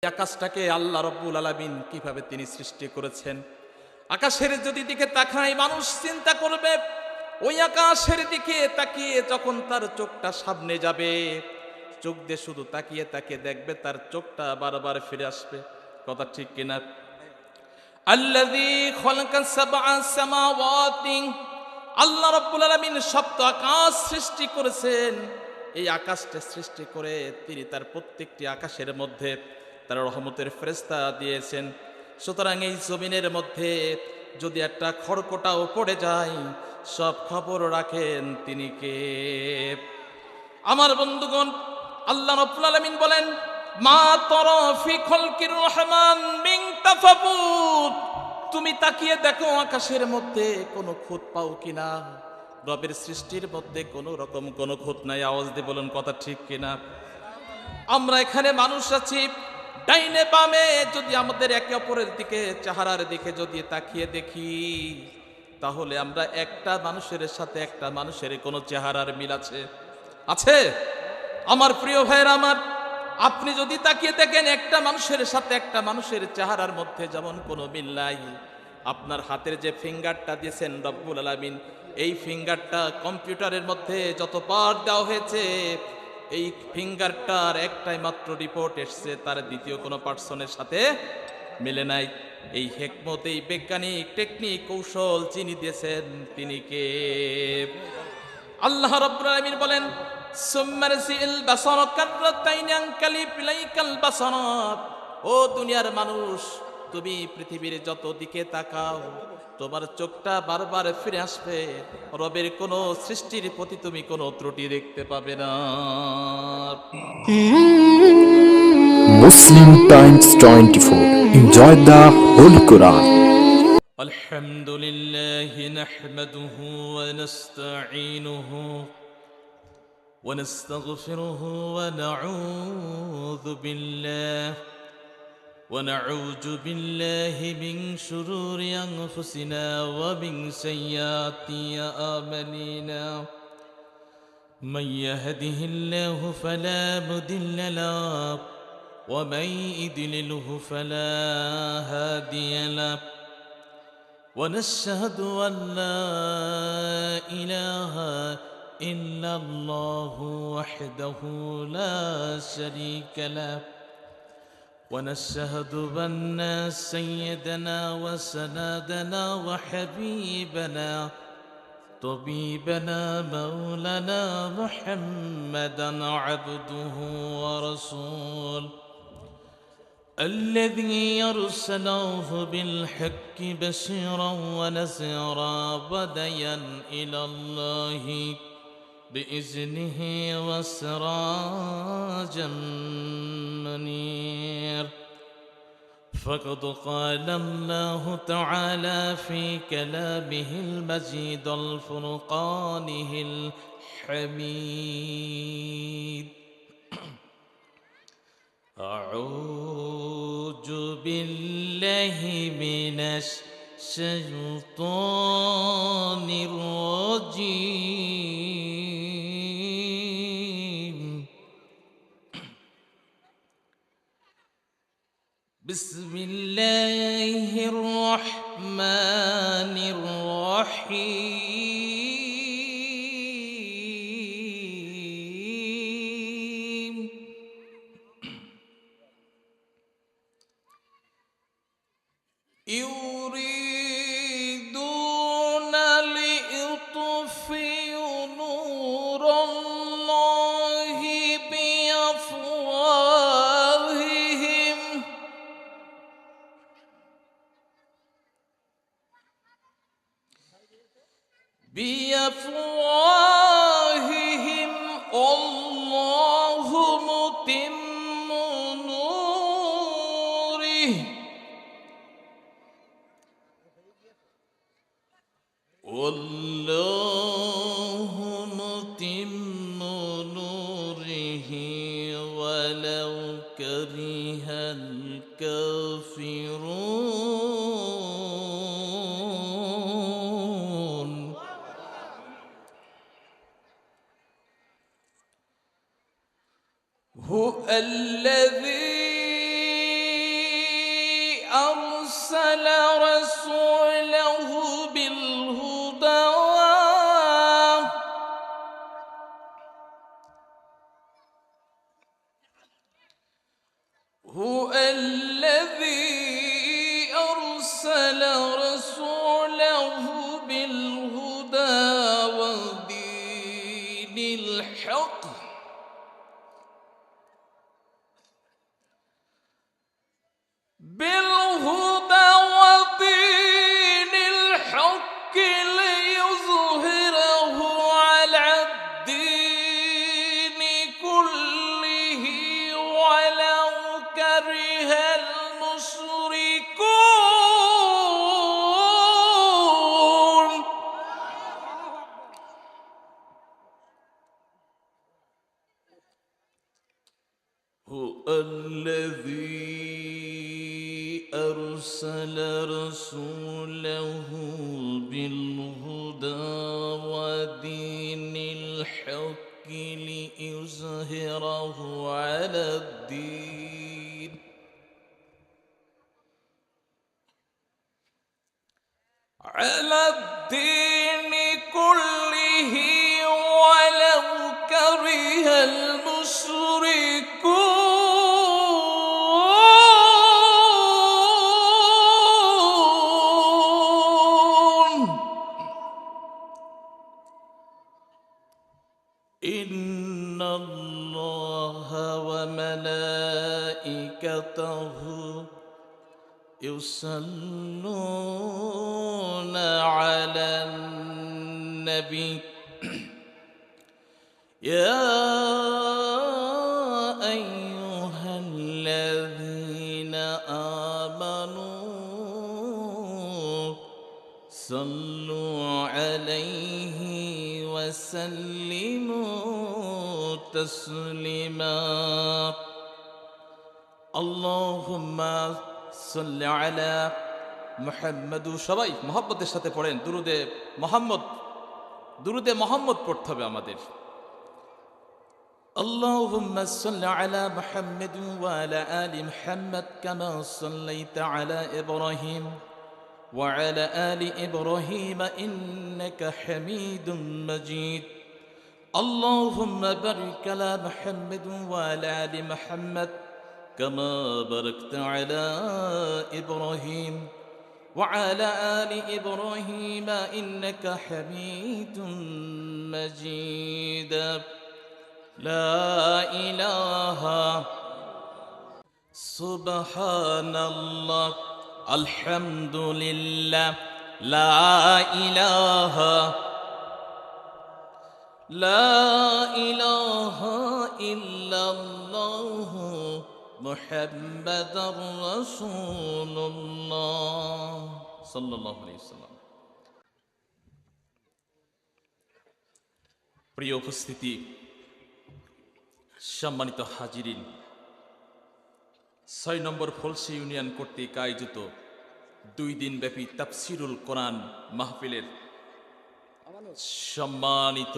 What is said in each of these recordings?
আকাশটাকে আল্লাহ রব্বুল আলামিন কিভাবে তিনি সৃষ্টি করেছেন। আকাশের যদি দিকে তাকায় মানুষ চিন্তা করবে, ওই আকাশের দিকে তাকিয়ে যখন তার চোখটা সামনে যাবে, চোখ দিয়ে শুধু তাকিয়ে তাকিয়ে দেখবে তার চোখটা বারবার ফিরে আসবে। কথা ঠিক কিনা? আল্লাযী খালাকাস সাবআ সামাওয়াতি, আল্লাহ রাব্বুল আলামিন সপ্ত আকাশ সৃষ্টি করেছেন। এই আকাশটা সৃষ্টি করে তিনি তার প্রত্যেকটি আকাশের মধ্যে তার রহমতের ফেরেশতা দিয়েছেন। সুতরাং এই জমিনের মধ্যে যদি একটা খড়কোটাও পড়ে যায়, সব খবর রাখেন তিনি কে? আমার বন্ধুগণ, আল্লাহ রাব্বুল আলামিন বলেন, মা তারা ফি খালকির রহমান মিন তাফাবুত, তুমি তাকিয়ে দেখো আকাশের মধ্যে কোনো খুঁত পাও কিনা। রবের সৃষ্টির মধ্যে কোনো রকম কোনো খুঁত নাই। আওয়াজ দিয়ে বলুন কথা ঠিক কিনা? আমরা এখানে মানুষ আছি, ডাইনে বামে যদি আমাদের একে অপরের দিকে চেহারার দিকে যদি তাকিয়ে দেখি, তাহলে আমরা একটা মানুষের সাথে একটা মানুষের কোনো চেহারার মিল আছে? আছে? আমার প্রিয় ভাইয়েরা আমার, আপনি যদি তাকিয়ে দেখেন একটা মানুষের সাথে একটা মানুষের চেহারার মধ্যে যেমন কোনো মিল নাই, আপনার হাতের যে ফিঙ্গারটা দিয়েছেন রব্বুল আলামিন, এই ফিঙ্গারটা কম্পিউটারের মধ্যে যত পার দেওয়া হয়েছে, এই ফিঙ্গারটার একটাই মাত্র রিপোর্ট এসছে, তার দ্বিতীয় কোনো পার্সনের সাথে মিলে নাই। এই হেকমত, এই বৈজ্ঞানিক টেকনিক কৌশল যিনি দিয়েছেন তিনি কে? আল্লাহ রাব্বুল আলামিন বলেন, সুম্মারসিল বাসারা কাররাতাইন আনকালিব ইলাইকাল বাসারাত, ও দুনিয়ার মানুষ, তুমি পৃথিবীর যত দিকে তাকাও তোমার চোখটা বারবার ফিরে আসবে, রবের কোনো সৃষ্টির প্রতি তুমি কোনো ত্রুটি দেখতে পাবে না। Muslim Times 24. Enjoy the Holy Quran. আলহামদুলিল্লাহি নাহমাদুহু ওয়া নাস্তাঈনুহু ওয়া নাস্তাগফিরুহু ওয়া নাউযু বিল্লাহি মিন শুরুরি আনফুসিনা ওয়া মিন সাইয়্যাতি আমালিনা। মান ইয়াহদিহিল্লাহু ফালা মুদিল্লা লাহু ওয়া মান ইদ্লিলহু ফালা হাদিয়া লাহু। ونشهد أن لا إله إلا الله وحده لا شريك له، ونشهد أن سيدنا وسندنا وحبيبنا طبيبنا مولانا محمدا عبده ورسوله، الذي أرسله بالحق بشيرا ونذيرا وداعيا إلى الله بإذنه وسراجا منير. فقد قال الله تعالى في كلامه المجيد الفرقانه الحميد: أعوذ بالله من الشيطان الرجيم. بسم الله الرحمن الرحيم. يريدون ليطفئوا نور الله بأفواههم والله متم نوره والله متم نوره ولو كره الكافرون. هو الذي أرسل رسوله بالهدى هو الذي أرسل رسوله بالهدى ودين الحق ليظهره على الدين كله ولو كره المشركون هو الذي أرسل رسوله بالهدى ودين الحق ليظهره على الدين كله ولو كره المشركون إن الله وملائكته يصلون على النبي يا أيها الذين آمنوا صلوا عليه وسلموا تسليما اللهم صل على محمد সবাই মোহাম্মদের সাথে পড়েন দুরুদে মোহাম্মদ পড়তে হবে আমাদের اللهم صل على محمد وعلى آل محمد كما صليت على إبراهيم وعلى آل إبراهيم إنك حميد مجيد اللهم بارك على محمد وعلى آل محمد كما باركت على إبراهيم وعلى آل إبراهيم إنك حميد مجيد لا إله سبحان الله الحمد لله لا إله إلا الله محمد رسول الله صلى الله عليه وسلم প্রিয় উপস্থিতি সম্মানিত হাজিরিন 6 নম্বর ফলসি ইউনিয়ন কর্তৃক আয়োজিত 2 দিন ব্যাপী তাফসিরুল কোরআন মাহফিলের সম্মানিত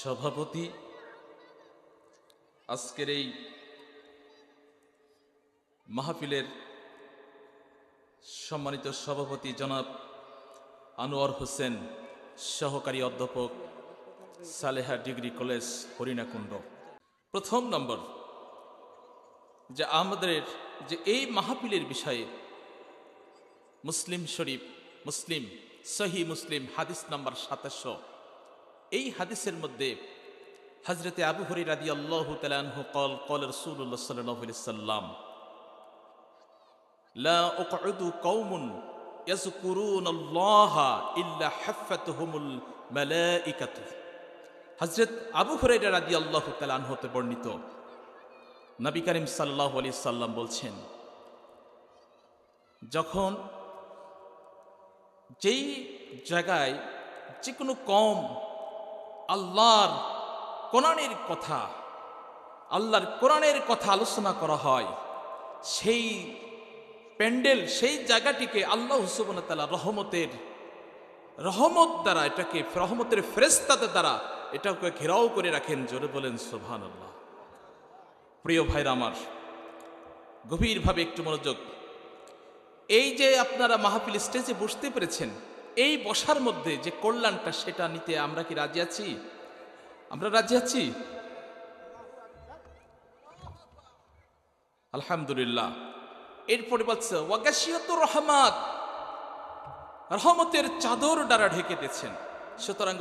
সভাপতি আজকের এই মাহফিলের সম্মানিত সভাপতি জনাব আনোয়ার হোসেন সহকারী অধ্যাপক সালেহা ডিগ্রি কলেজ হরিণাকুণ্ড প্রথম নম্বর যে আমাদের যে এই মাহফিলের বিষয়ে মুসলিম শরীফ সহি মুসলিম হাদিস নাম্বার 2700 এই হাদিসের মধ্যে হযরতে আবু হুরায়রা রাদিয়াল্লাহু তাআলা আনহু قال قال رسول الله صلى الله عليه وسلم لا اقعد قوم يذكرون الله الا حفتهم الملائكه হযরত আবু হুরায়রা রাদিয়াল্লাহু তাআলা আনহু হতে বর্ণিত নবী করিম সাল্লাল্লাহু আলাইহি সাল্লাম বলছেন যখন যেই জায়গায় যে কোনো কওম আল্লাহর কোরআনের কথা আলোচনা করা হয় সেই প্যান্ডেল সেই জায়গাটিকে আল্লাহ সুবহানাহু ওয়া তাআলা রহমত দ্বারা এটাকে রহমতের ফেরেশতাদের দ্বারা এটাকে ঘেরাও করে রাখেন জোরে বলেন সুবহানাল্লাহ প্রিয় ভাইরা আমার গভীরভাবে একটু মনোযোগ এই যে আপনারা মাহফিল স্টেজে বসতে পেরেছেন, এই বসার মধ্যে যে কল্যাণটা সেটা নিতে আমরা কি রাজি আছি? আমরা রাজি আছি? আলহামদুলিল্লাহ। এরপরে বলছে ওয়াগাশিয়াতুর রহমাত, রহমতের চাদর দ্বারা ঢেকে দিয়েছেন। সুতরাং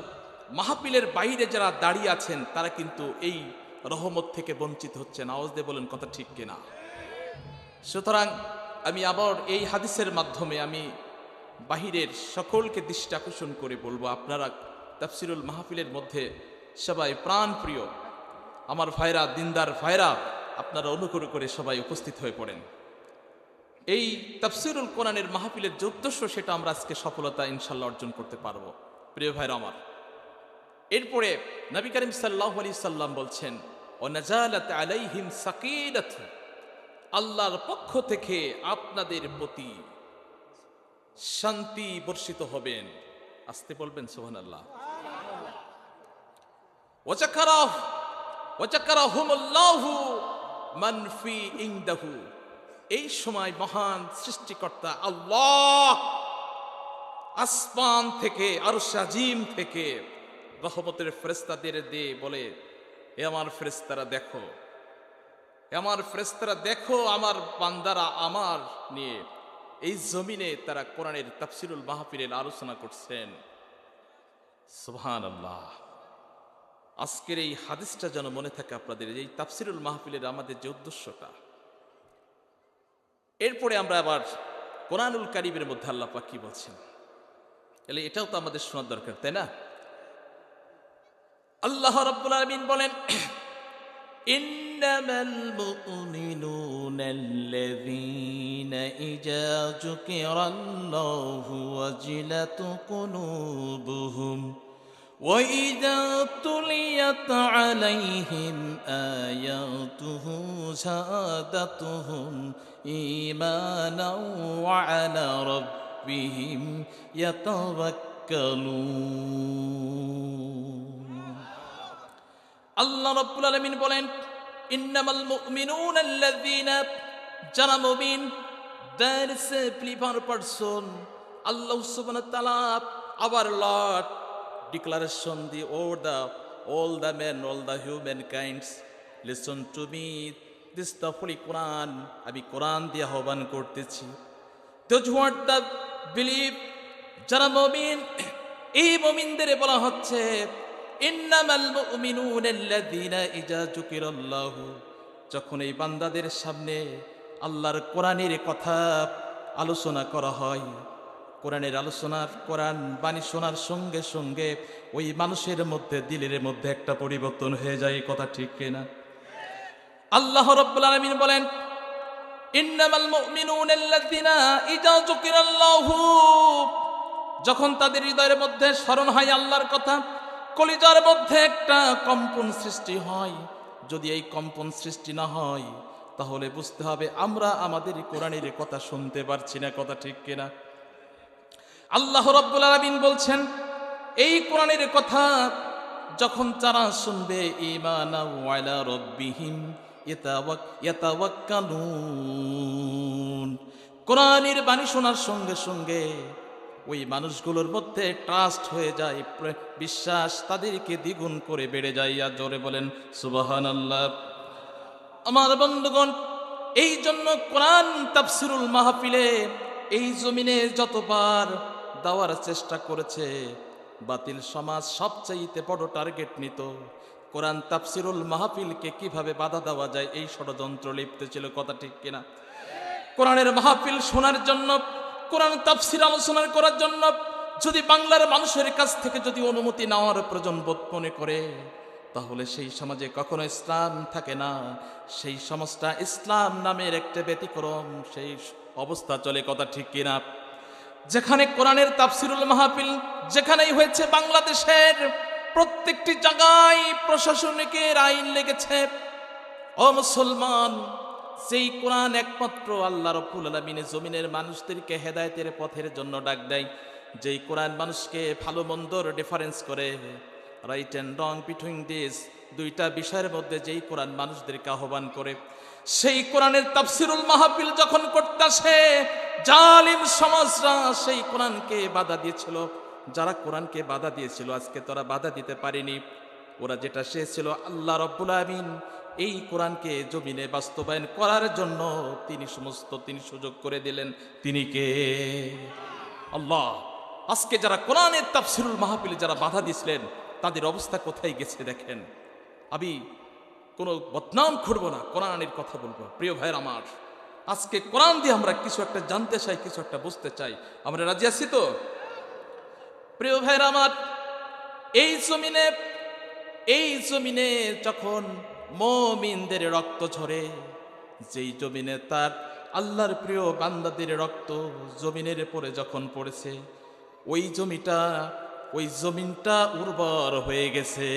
মাহফিলের বাইরে যারা দাঁড়িয়ে আছেন তারা কিন্তু এই রহমত থেকে বঞ্চিত হচ্ছেন। আওয়াজ দিয়ে বলেন কথা ঠিক কিনা? সুতরাং আমি আবার এই হাদিসের মাধ্যমে আমি বাহিরের সকলকে দৃষ্টি আকর্ষণ করে বলবো, আপনারা তাফসিরুল মাহফিলের মধ্যে সবাই প্রাণ প্রিয় আমার ভাইরা, দিনদার ভাইরা, আপনারা অনুগ্রহ করে সবাই উপস্থিত হয়ে পড়েন। এই তাফসিরুল কোরআনের মাহফিলের যে উদ্দেশ্য সেটা আমরা আজকে সফলতা ইনশাল্লাহ অর্জন করতে পারবো প্রিয় ভাইরা আমার। এরপরে নবী করিম সাল্লাল্লাহু আলাইহি সাল্লাম বলছেন ওয়ানাজালাত আলাইহিম সাকিনাত, আল্লাহর পক্ষ থেকে আপনাদের প্রতি শান্তি বর্ষিত হবেন। আসতে বলবেন সুবহানাল্লাহ। ওয়াজাকারাহুমুল্লাহু মান ফি ইনদাহু, এই সময় মহান সৃষ্টিকর্তা আল্লাহ আসমান থেকে, আরশ আজিম থেকে রহমতের ফেরেশতাদের দিয়ে বলে, এ আমার ফেরেশতারা দেখো, আমার ফেরেশতারা দেখো, আমার বান্দারা আমার নিয়ে এই জমিনে তারা কোরআনের তাফসিরুল মাহফিলের আলোচনা করছেন। সুবহানাল্লাহ। আজকের এই হাদিসটা যেন মনে থাকে আপনাদের, এই তাফসিরুল মাহফিলের আমাদের যে উদ্দেশ্যটা। এরপরে আমরা আবার কোরআনুল কারীমের মধ্যে আল্লাহ পাক কি বলছেন, তাহলে এটাও তো আমাদের শোনার দরকার, তাই না? আল্লাহ রাব্বুল আলামিন বলেন ইন্নামাল মুমিনুনাল্লাযীনা ইযা যুকিরাল্লাহু ওয়াজিলাত কুলুবুহুম ওয়া ইযা তুলিয়াত আলাইহিম আয়াতুহু যাদাতুহুম ঈমানাও ওয়া আলা রাব্বিহিম ইয়াতাওয়াক্কালুন। আল্লাহ রাব্বুল আলামিন বলেন ইন্নামাল মুমিনুনাল্লাযীনা, যারা মুমিন, there is a believer person. Allah subhanahu wa ta'ala, our Lord, declaration the all the men, all the humankinds, listen to me, this the holy Quran, আমি কোরআন দিয়ে আহ্বান করতেছি। those who are the believe, যারা মুমিন, এই মুমিনদের বলা হচ্ছে ইন্নামাল মুমিনুনাল্লাযীনা ইযা যুকিরাল্লাহু, যখন এই বান্দাদের সামনে আল্লাহর কোরআনের কথা আলোচনা করা হয়, কোরআনের আলোচনার, কোরআন বাণী শোনার সঙ্গে সঙ্গে ওই মানুষের মধ্যে, দিলের মধ্যে একটা পরিবর্তন হয়ে যায়। কথা ঠিক কিনা? আল্লাহ রাব্বুল আলামিন বলেন ইন্নামাল মুমিনুনাল্লাযীনা ইযা যুকিরাল্লাহু, যখন তাদের হৃদয়ের মধ্যে স্মরণ হয় আল্লাহর কথা, কলিজার মধ্যে একটা কম্পন সৃষ্টি হয়। যদি এই কম্পন সৃষ্টি না হয় তাহলে বুঝতে হবে আমরা আমাদের কোরআনের কথা শুনতে পারছি না। কথা ঠিক কিনা? আল্লাহ রাব্বুল আলামিন বলছেন এই কোরআনের কথা যখন তারা শুনবে, ঈমানাও আলা রাব্বিহিম ইয়াতাওয়াক্কালুন, কোরআনের বাণী শোনার সঙ্গে সঙ্গে ওই মানুষগুলোর মধ্যে ট্রাস্ট হয়ে যায়, বিশ্বাস তাদেরকে দ্বিগুণ করে বেড়ে যায়। আর জোরে বলেন সুবহানাল্লাহ। আমার বন্ধুগণ, এই জন্য কোরআন তাফসিরুল মাহফিলে এই জমিনে যতবার দেওয়ার চেষ্টা করেছে, বাতিল সমাজ সবচাইতে বড় টার্গেট নিত কোরআন তাফসিরুল মাহফিলকে কিভাবে বাধা দেওয়া যায়, এই ষড়যন্ত্র লিপ্ত ছিল। কথা ঠিক কিনা? কোরআনের মাহফিল শোনার জন্য, কোরআন তাফসির আলোচনা করার জন্য যদি বাংলার মানুষের কাছ থেকে যদি অনুমতি নেওয়ার প্রয়োজন বোধ মনে করে, তাহলে সেই সমাজে কখনো ইসলাম থাকে না। সেই সমাজটা ইসলাম নামের একটা ব্যতিক্রম, সেই অবস্থা চলে। কথা ঠিক কিনা? যেখানে কোরআনের তাফসিরুল মাহফিল যেখানেই হয়েছে, বাংলাদেশের প্রত্যেকটি জায়গায় প্রশাসনিকের আইন লেগেছে। ও মুসলমান, যেই কোরআন একমাত্র আল্লাহ রাব্বুল আলামিন জমিনের মানুষদেরকে হেদায়েতের পথের জন্য ডাক দেয়, যেই কোরআন মানুষকে ভালো মন্দর ডিফারেন্স করে, right and wrong between this, দুইটা বিষয়ের মধ্যে যেই কোরআন মানুষদেরকে আহ্বান করে, সেই কোরআনের তাফসিরুল মাহফিল যখন করতে আসে, জালিম সমাজরা সেই কোরআনকে বাধা দিয়েছিল। যারা কোরআনকে বাধা দিয়েছিল আজকে তারা বাধা দিতে পারেনি। ওরা যেটা চেয়েছিল, আল্লাহ রাব্বুল আমিন এই কোরআনকে জমিনে বাস্তবায়ন করার জন্য তিনি সুযোগ করে দিলেন। তিনি কে? আল্লাহ। আজকে যারা কোরআনের তাফসিরুল মাহফিলে যারা বাধা দিয়েছিলেন তাদের অবস্থা কোথায় গেছে দেখেন। আমি কোনো বদনাম করব না, কোরআনের কথা বলবো। প্রিয় ভাইয়ের আমার, আজকে কোরআন দিয়ে আমরা কিছু একটা জানতে চাই, কিছু একটা বুঝতে চাই। আমরা রাজি আছি তো? প্রিয় ভাইয়ের আমার, এই জমিনে যখন মুমিনদের রক্ত ঝরে, যেই জমিনে তার আল্লাহর প্রিয় বান্দাদের রক্ত জমিনের পরে যখন পড়েছে, ওই জমিনটা উর্বর হয়ে গেছে।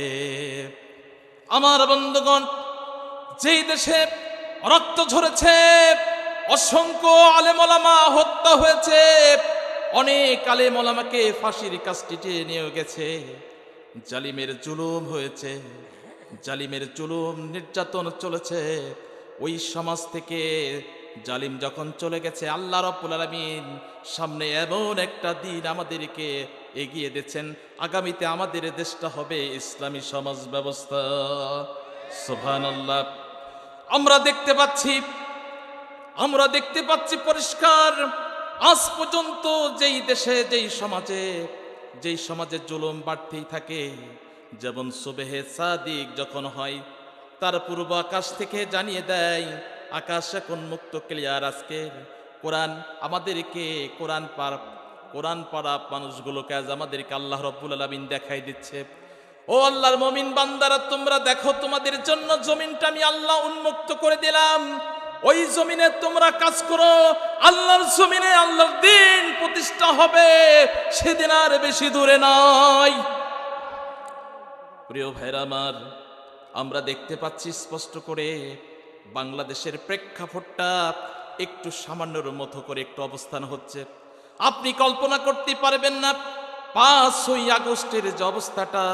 আমার বন্ধুগণ, যেই দেশে রক্ত ঝরেছে, অসংখ্য আলেম ওলামা হত্যা হয়েছে, অনেক আলেম ওলামাকে ফাঁসির কাস্টিতে নিয়ে গেছে, জালিমের জুলুম হয়েছে, জালিমের জুলুম নির্যাতন চলেছে, ওই সমাজ থেকে জালিম যখন চলে গেছে, আল্লাহ রাব্বুল আলামিন সামনে এমন একটা দিন আমাদেরকে এগিয়ে দিচ্ছেন, আগামীতে আমাদের দেশটা হবে ইসলামী সমাজ ব্যবস্থা। সুবহানাল্লাহ। আমরা দেখতে পাচ্ছি পরিষ্কার, আজ পর্যন্ত যেই দেশে যেই সমাজে জুলুম বাড়তেই থাকে, যেমন সুবহে সাদিক যখন হয়, তার পূর্ব আকাশ থেকে জানিয়ে দেয় আকাশ এখন মুক্ত ক্লিয়ার। আজকে কোরআন আমাদেরকে কোরআন পাড়া মানুষগুলোকে আজ আমাদেরকে আল্লাহ রাব্বুল আলামিন দেখাই দিচ্ছে, ও আল্লাহর মুমিন বান্দারা, তোমরা দেখো, তোমাদের জন্য জমিনটা আমি আল্লাহ উন্মুক্ত করে দিলাম, ওই জমিনে তোমরা কাজ করো। আল্লাহর জমিনে আল্লাহর দ্বীন প্রতিষ্ঠা হবে, সেদিন আর বেশি দূরে নয়। প্রিয় ভাইরা আমার, আমরা দেখতে পাচ্ছি স্পষ্ট করে বাংলাদেশের প্রেক্ষাপটটা একটু সামান্যর মতো করে একটু অবস্থান হচ্ছে। আপনি কল্পনা করতে পারবেন না 5ই আগস্টের যে অবস্থাটা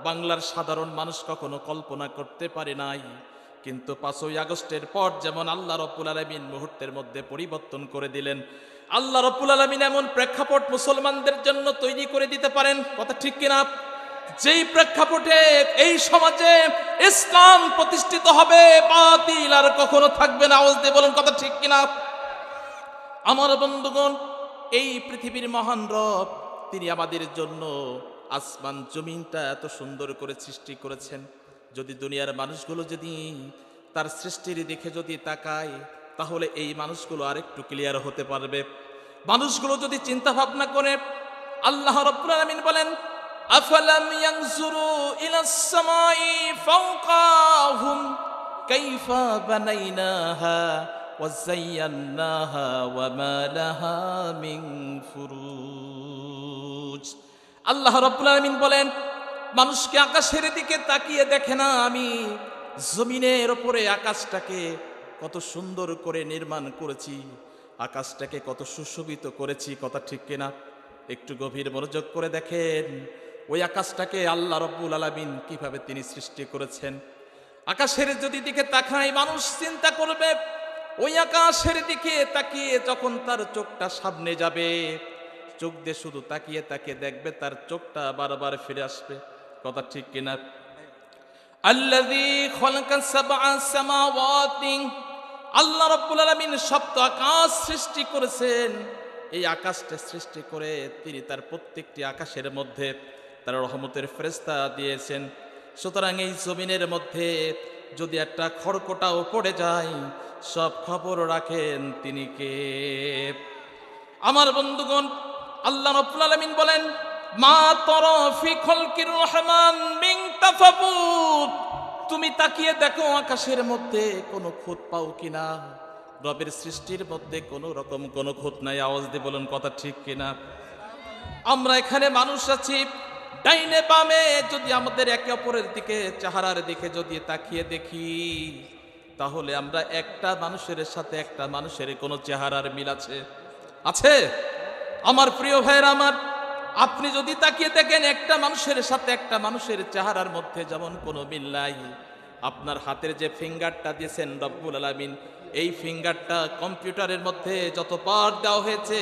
বাংলার সাধারণ মানুষ কখনো কল্পনা করতে পারে নাই। কিন্তু 5ই আগস্টের পর যেমন আল্লাহ রাব্বুল আলামিন মুহূর্তের মধ্যে পরিবর্তন করে দিলেন, আল্লাহ রাব্বুল আলামিন এমন প্রেক্ষাপট মুসলমানদের জন্য তৈরি করে দিতে পারেন। কথা ঠিক কিনা? যেই প্রেক্ষাপটে এই সমাজে ইসলাম প্রতিষ্ঠিত হবে, বাতিল আর কখনো থাকবে না। আওয়াজ দিয়ে বলেন কথা ঠিক কিনা? আমার বন্ধুগণ, এই পৃথিবীর মহান রব তিনি আমাদের জন্য আসমান জমিনটা এত সুন্দর করে সৃষ্টি করেছেন। যদি দুনিয়ার মানুষগুলো যদি তার সৃষ্টির দিকে যদি তাকায়, তাহলে এই মানুষগুলো আরেকটু ক্লিয়ার হতে পারবে। মানুষগুলো যদি চিন্তা ভাবনা করে, আল্লাহ রাব্বুল আলামিন বলেন, আফালাম ইয়ানজুরু ইলাস সামাই ফাওকাহুম কাইফা বানাইনাহা ওয়া যায়্যানাহা ওয়া মা লাহা মিন ফুরুজ। আল্লাহ রাব্বুল আলামিন বলেন, মানুষকে আকাশের দিকে তাকিয়ে দেখে না, আমি জমিনের উপরে আকাশটাকে কত সুন্দর করে নির্মাণ করেছি, আকাশটাকে কত সুশোভিত করেছি। কথা ঠিক কিনা? একটু গভীর মনোযোগ করে দেখেন, ওই আকাশটাকে আল্লাহ রাব্বুল আলামিন কিভাবে তিনি সৃষ্টি করেছেন। আকাশের যদি দিকে তাকায়, মানুষ চিন্তা করবে, ওই আকাশের দিকে তাকিয়ে যখন তার চোখটা সামনে যাবে, চোখ দিয়ে শুধু তাকিয়ে তাকিয়ে দেখবে, তার চোখটা বারবার ফিরে আসবে। কথা ঠিক কিনা? আল্লাযী খালাকা সাবআ সামাওয়াতি, আল্লাহ রাব্বুল আলামিন সপ্ত আকাশ সৃষ্টি করেছেন। এই আকাশটা সৃষ্টি করে তিনি তার প্রত্যেকটি আকাশের মধ্যে তার রহমতের ফেরেশতা দিয়েছেন। সুতরাং এই জমিনের মধ্যে যদি একটা খড়কোটাও পড়ে যায়, সব খবর রাখেন তিনি কে? আমার বন্ধুগণ, আল্লাহ রাব্বুল আলামিন বলেন, মা তারা ফি খালকির রহমান মিন তাফাবুত, তুমি তাকিয়ে দেখো আকাশের মধ্যে কোনো খুঁত পাও কিনা। রবের সৃষ্টির মধ্যে কোনো রকম কোনো খুঁত নাই। আওয়াজ দিয়ে বলুন কথা ঠিক কিনা? আমরা এখানে মানুষ আছি, ডাইনে বামে যদি আমাদের একে অপরের দিকে চেহারার দিকে যদি তাকিয়ে দেখি, তাহলে আমরা একটা মানুষের সাথে একটা মানুষের কোনো চেহারার মিল আছে? আমার প্রিয় ভাইয়েরা আমার, আপনি যদি তাকিয়ে দেখেন একটা মানুষের সাথে একটা মানুষের চেহারার মধ্যে যেমন কোনো মিল নাই, আপনার হাতের যে ফিঙ্গারটা দিয়েছেন রব্বুল আলামিন, এই ফিঙ্গারটা কম্পিউটারের মধ্যে যত পার্ট দেওয়া হয়েছে,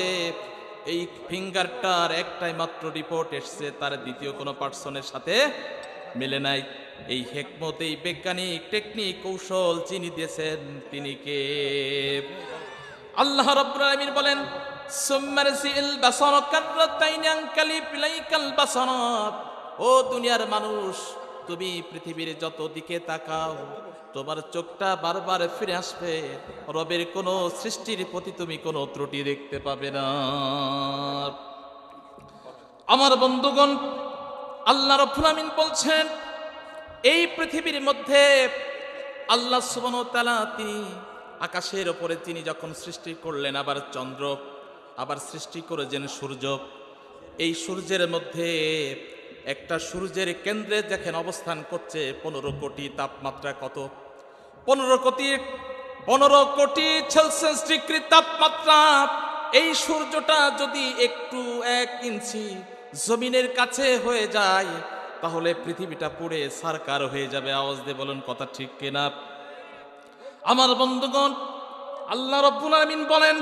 এই ফিঙ্গারটার একটাই মাত্র রিপোর্ট এসছে, তার দ্বিতীয় কোনো পার্সনের সাথে মিলে নাই। এই হেকমত, এই বৈজ্ঞানিক টেকনিক কৌশল যিনি দিয়েছেন তিনি কে? আল্লাহ রাব্বুল আলামিন বলেন, সুম্মারসিল বাসারা কাররাতাইন আনকালিব ইলাইকাল বাসারাত। ও দুনিয়ার মানুষ, তুমি পৃথিবীর যত দিকে তাকাও, তোমার চোখটা বারবার ফিরে আসবে, রবের কোন সৃষ্টির প্রতি তুমি কোনো ত্রুটি দেখতে পাবে না। আমার বন্ধুগণ, আল্লাহ রাব্বুল আলামিন বলছেন, এই পৃথিবীর মধ্যে আল্লাহ সুবহানাহু ওয়া তাআলা তিনি আকাশের উপরে তিনি যখন সৃষ্টি করলেন আবার চন্দ্র, আবার সৃষ্টি করেছেন সূর্য। এই সূর্যের মধ্যে একটা সূর্যের কেন্দ্রে দেখেন অবস্থান করছে 15 কোটি তাপমাত্রা, কত 15 কোটি সেলসিয়াস ডিগ্রি তাপমাত্রা। এই সূর্যটা যদি একটু 1 ইঞ্চি জমিনের কাছে হয়ে যায়, তাহলে পৃথিবীটা পুড়ে ছারখার হয়ে যাবে। আওয়াজ দিয়ে বলুন কথা ঠিক কিনা? আমার বন্ধুগণ, আল্লাহ রাব্বুল আলামিন বলেন,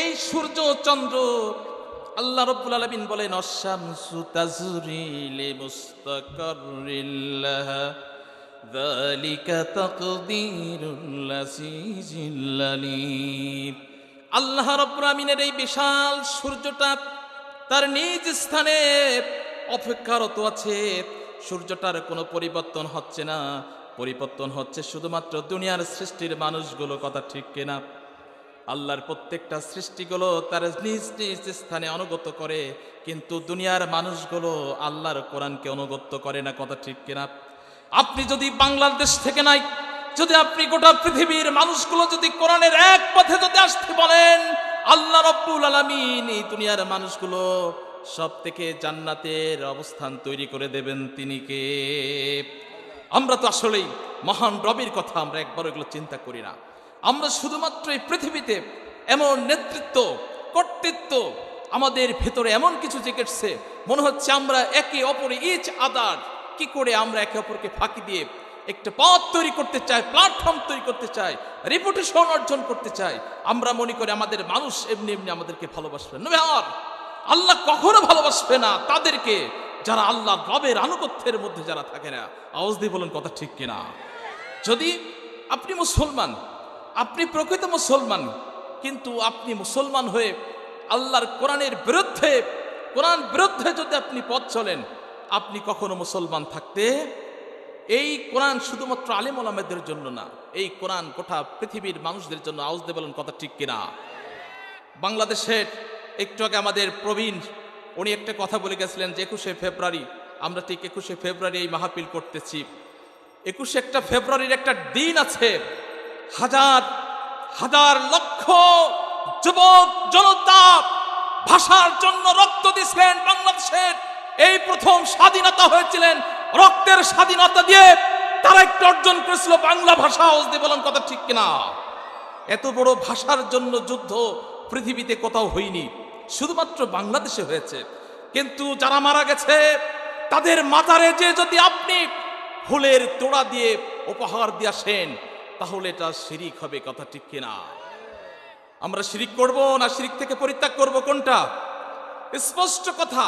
এই সূর্য চন্দ্র, আল্লাহ রাব্বুল আলামিন বলেন, আশ-শামসু তাজরি লিমুস্তাকাররিল লাহা যালিকা তাকদীরুল আজিজিল আলীম। আল্লাহ রাব্বুল আলামিনের এই বিশাল সূর্যটা তার নিজ স্থানে অপেক্ষারত আছে। সূর্যটার কোনো পরিবর্তন হচ্ছে না, পরিবর্তন হচ্ছে শুধুমাত্র দুনিয়ার সৃষ্টির মানুষগুলো। কথা ঠিক কিনা? আল্লাহর প্রত্যেকটা সৃষ্টিগুলো তার নিজ নিজ স্থানে অনুগত করে, কিন্তু দুনিয়ার মানুষগুলো আল্লাহর কোরআনকে অনুগত করে না। কথা ঠিক কিনা? আপনি যদি বাংলাদেশ থেকে নাই, যদি আপনি গোটা পৃথিবীর মানুষগুলো যদি কোরআনের এক পথে যদি আসতে বলেন, আল্লাহ রাব্বুল আলামিন এই দুনিয়ার মানুষগুলো সব থেকে জান্নাতের অবস্থান তৈরি করে দেবেন। তিনি কে? আমরা তো আসলেই মহান রবের কথা আমরা একবার এগুলো চিন্তা করি না। আমরা শুধুমাত্র এই পৃথিবীতে এমন নেতৃত্ব, কর্তৃত্ব আমাদের ভেতরে এমন কিছু জেগেছে, মনে হচ্ছে আমরা একে অপরে ইচ আদার কি করে আমরা একে অপরকে ফাঁকি দিয়ে একটা পথ তৈরি করতে চাই, প্ল্যাটফর্ম তৈরি করতে চাই, রেপুটেশন অর্জন করতে চাই। আমরা মনে করি আমাদের মানুষ এমনি এমনি আমাদেরকে ভালোবাসবে না। আল্লাহ কখনো ভালোবাসবে না তাদেরকে যারা আল্লাহ রবের আনুগত্যের মধ্যে যারা থাকে না। আওয়াজ দিয়ে বলুন কথা ঠিক কিনা? যদি আপনি মুসলমান, আপনি প্রকৃত মুসলমান, কিন্তু আপনি মুসলমান হয়ে আল্লাহর কোরআনের বিরুদ্ধে, কোরআন বিরুদ্ধে যদি আপনি পথ চলেন, আপনি কখনো মুসলমান থাকতে, এই কোরআন শুধুমাত্র আলেম ওলামাদের জন্য না, এই কোরআন গোটা পৃথিবীর মানুষদের জন্য। আওয়াজ দিয়ে বলুন কথা ঠিক কিনা? বাংলাদেশের একটু আগে আমাদের প্রবীণ উনি একটা কথা বলে গেছিলেন যে 21শে ফেব্রুয়ারি, আমরা ঠিক 21শে ফেব্রুয়ারি এই মাহফিল করতেছি। 21 ফেব্রুয়ারির একটা দিন আছে, হাজার হাজার লক্ষ যুবক জনতা ভাষার জন্য রক্ত দিয়েছিলেন। বাংলাদেশের এই প্রথম স্বাধীনতা হয়েছিলেন রক্তের স্বাধীনতা দিয়ে, তারা একটা অর্জন করেছিল বাংলা ভাষা। আওয়াজ দিয়ে বলেন কথা ঠিক কিনা? এত বড় ভাষার জন্য যুদ্ধ পৃথিবীতে কোথাও হয়নি, শুধুমাত্র বাংলাদেশে হয়েছে। কিন্তু যারা মারা গেছে তাদের মাজারে যে যদি আপনি ফুলের তোড়া দিয়ে উপহার দিয়ে আসেন, তাহলে এটা শিরিক হবে। কথা ঠিক কিনা? আমরা শিরিক করব না শিরিক থেকে পরিত্যাগ করব? কোনটা? স্পষ্ট কথা,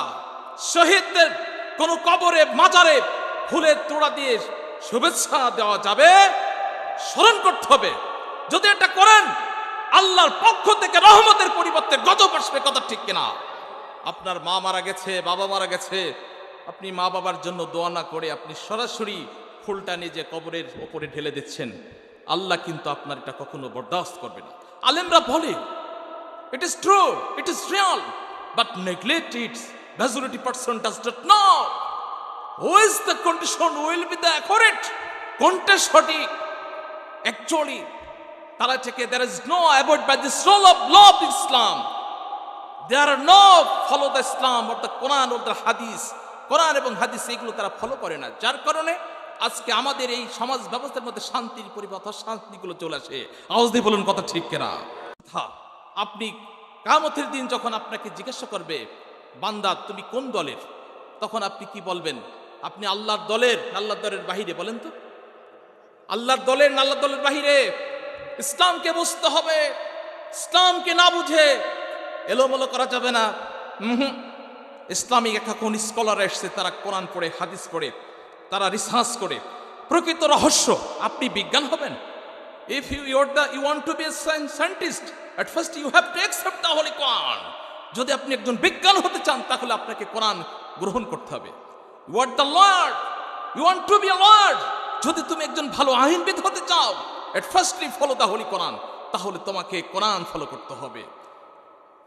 শহীদদের কোন কবরে মাজারে ফুলের তোড়া দিয়ে শুভেচ্ছা দেওয়া যাবে, স্মরণ করতে হবে। যদি এটা করেন, আল্লাহর পক্ষ থেকে রহমতের পরিবর্তে গজব আসবে। কথা ঠিক কিনা? আপনার মা মারা গেছে, বাবা মারা গেছে, আপনি মা বাবার জন্য দোয়া না করে আপনি সরাসরি ফুলটা নিজে কবরের ওপরে ঢেলে দিচ্ছেন, আল্লাহ কিন্তু আপনার এটা কখনো বরদাস্ত করবে না। আলেমরা বলে it is true, it is real, but neglect it. Majority person does not know who is the condition, who will be the accurate, কোনটা সঠিক। Actually তারা থেকে there is no abide by this rule of law of Islam. There are no follow the Islam or the Quran or the Hadith. কোরআন এবং হাদিস এগুলো তারা follow করে না, যার কারণে আজকে আমাদের এই সমাজ ব্যবস্থার মধ্যে শান্তির পরিবর্তন, শান্তিগুলো চলে আসে। আওয়াজ দিয়ে বলুন কথা ঠিক কিনা? আপনি কিয়ামতের দিন যখন আপনাকে জিজ্ঞাসা করবে, বান্দা তুমি কোন দলের, তখন আপনি কি বলবেন? আপনি আল্লাহর দলের, আল্লাহর দলের বাহিরে? বলেন তো, আল্লাহর দলের না আল্লাহর দলের বাহিরে ইসলামকে বুঝতে হবে। ইসলামকে না বুঝে এলোমেলো করা যাবে না। ইসলামিক এখন স্কলার এসছে, তারা কোরআন পড়ে, হাদিস পড়ে, তারা রিসার্চ করে প্রকৃত রহস্য। আপনি বিজ্ঞান হবেন, if you want to be a scientist, at first you have to accept the holy Quran. যদি আপনি একজন বিজ্ঞান হতে চান তাহলে আপনাকে কোরআন গ্রহণ করতে হবে। You are the Lord, you want to be a Lord. যদি তুমি একজন ভালো আইনবিদ হতে চাও, at first you follow the holy Quran, তাহলে তোমাকে কোরআন ফলো করতে হবে।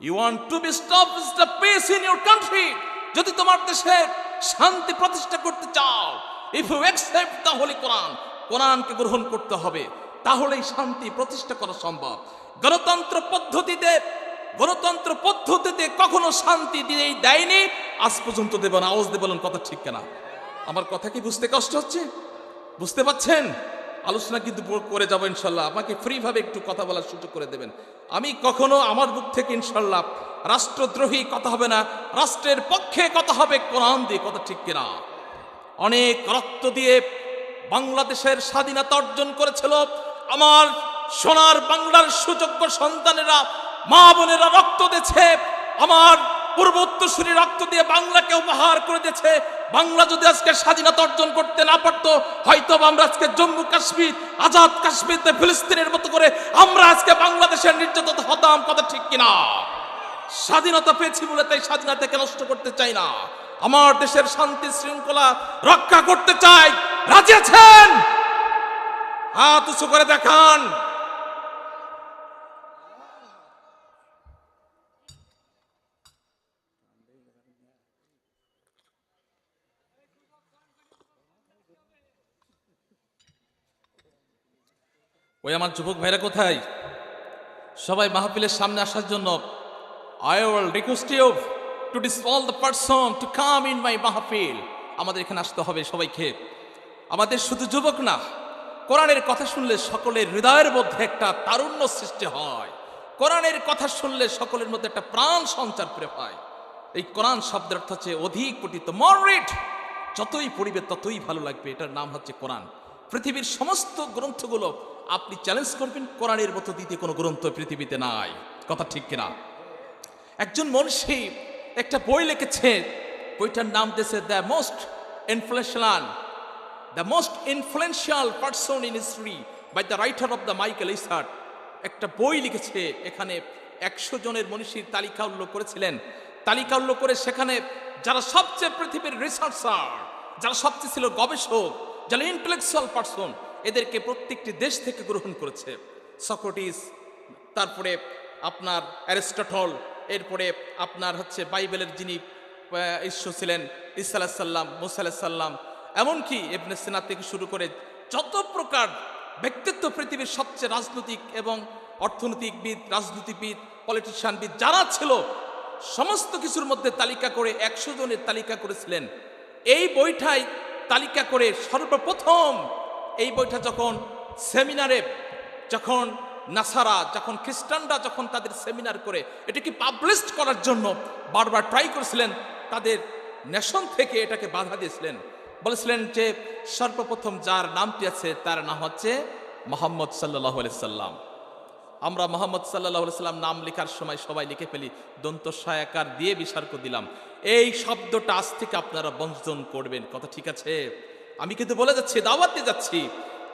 You want to be established the peace in your country, যদি তোমার দেশে শান্তি প্রতিষ্ঠা করতে চাও, if you accept the holy Quran, কোরআনকে গ্রহণ করতে হবে, তাহলেই শান্তি প্রতিষ্ঠা করা সম্ভব। গণতন্ত্র পদ্ধতিতে কখনো শান্তি দিয়ে দেয়নি, আজ পর্যন্ত দেব না। আওয়াজ দিয়ে বলেন কথা ঠিক কিনা? আমার কথা কি বুঝতে কষ্ট হচ্ছে? বুঝতে পাচ্ছেন? আলোচনা কিন্তু করে যাবো ইনশাল্লাহ। আমাকে ফ্রি ভাবে একটু কথা বলার সুযোগ করে দেবেন। আমি কখনো আমার বুক থেকে ইনশাল্লাহ রাষ্ট্রদ্রোহী কথা হবে না, রাষ্ট্রের পক্ষে কথা হবে কোরআন দিয়ে। কথা ঠিক কিনা? অনেক রক্ত দিয়ে বাংলাদেশের স্বাধীনতা অর্জন করেছিল আমার সোনার বাংলার সুযোগ্য সন্তানেরা, মা বোনেরা রক্ত দিয়েছে। আমার পূর্বোত্তরসূরি রক্ত দিয়ে বাংলাকে উপহার করে দিয়েছে। বাংলা যদি আজকে স্বাধীনতা অর্জন করতে না পারতো, হয়তো আমরা আজকে জম্মু কাশ্মীর, আজাদ কাশ্মীরতে ফিলিস্তিনের মতো করে আমরা আজকে বাংলাদেশের নির্যাতিত হতাম। কথা ঠিক কিনা? স্বাধীনতা পেয়েছি বলে তাই স্বাধীনতাকে নষ্ট করতে চাই না। আমার দেশের শান্তি শৃঙ্খলা রক্ষা করতে চাই। রাজি আছেন? হাত উঁচু করে দেখান। ওই আমার যুবক ভাইরা কোথায়? সবাই মাহফিলের সামনে আসার জন্য। I will request you to dispel the person to come in my মাহফিল। আমাদের এখানে আসতে হবে সবাইকে। আমাদের শুধু যুবক না, কোরআনের কথা শুনলে সকলের হৃদয়ের মধ্যে একটা তারুণ্য সৃষ্টি হয়। কোরআনের কথা শুনলে সকলের মধ্যে একটা প্রাণ সঞ্চার করে হয়। এই কোরআন শব্দের অর্থ হচ্ছে অধিক পঠিত, more read। যতই পড়িবে ততই ভালো লাগবে, এটার নাম হচ্ছে কোরআন। পৃথিবীর সমস্ত গ্রন্থগুলো আপনি চ্যালেঞ্জ করবেন, কোরআনের মতো দ্বিতীয় কোনো গ্রন্থ পৃথিবীতে নাই। কথা ঠিক কিনা? একজন মনীষী একটা বই লিখেছে, বইটার নাম দিয়েছে the most influential person in history by the writer of the Michael ইসার্ট। একটা বই লিখেছে, এখানে 100 জনের মনীষীর তালিকা উল্লেখ করেছিলেন। তালিকা উল্লেখ করে সেখানে যারা সবচেয়ে পৃথিবীর রিসার্চার, যারা সবচেয়ে ছিল গবেষক, যারা ইন্টেলেকচুয়াল পারসন, এদেরকে প্রত্যেকটি দেশ থেকে গ্রহণ করেছে। সক্রেটিস, তারপরে আপনার অ্যারিস্টটল, এরপরে আপনার হচ্ছে বাইবেলের যিনি ঈশ্বর ছিলেন ঈসা আলাইহিস সালাম, মুসা আলাইহিস সালাম, এমনকি ইবনে সিনা থেকে শুরু করে যত প্রকার ব্যক্তিত্ব পৃথিবীর সবচেয়ে রাজনৈতিক এবং অর্থনৈতিকবিদ, রাজনীতিবিদ, পলিটিশিয়ানবিদ যারা ছিল, সমস্ত কিছুর মধ্যে তালিকা করে 100 জনের তালিকা করেছিলেন। এই বইটাই তালিকা করে সর্বপ্রথম এই বইটা যখন সেমিনারে, যখন নাসারা, যখন খ্রিস্টানরা যখন তাদের সেমিনার করে এটাকে পাবলিশ করার জন্য বারবার ট্রাই করেছিলেন, তাদের নেশন থেকে এটাকে বাধা দিয়েছিলেন। বলেছিলেন যে সর্বপ্রথম যার নামটি আছে তার নাম হচ্ছে মুহাম্মদ সাল্লাল্লাহু আলাইহি সাল্লাম। আমরা মুহাম্মদ সাল্লাল্লাহু আলাইহি সাল্লাম নাম লেখার সময় সবাই লিখে ফেলি দন্ত সহায়কার দিয়ে বিসর্গ দিলাম। এই শব্দটা আজ থেকে আপনারা বর্জন করবেন। কথা ঠিক আছে? আমি কিন্তু বলে যাচ্ছি, দাওয়াতে যাচ্ছি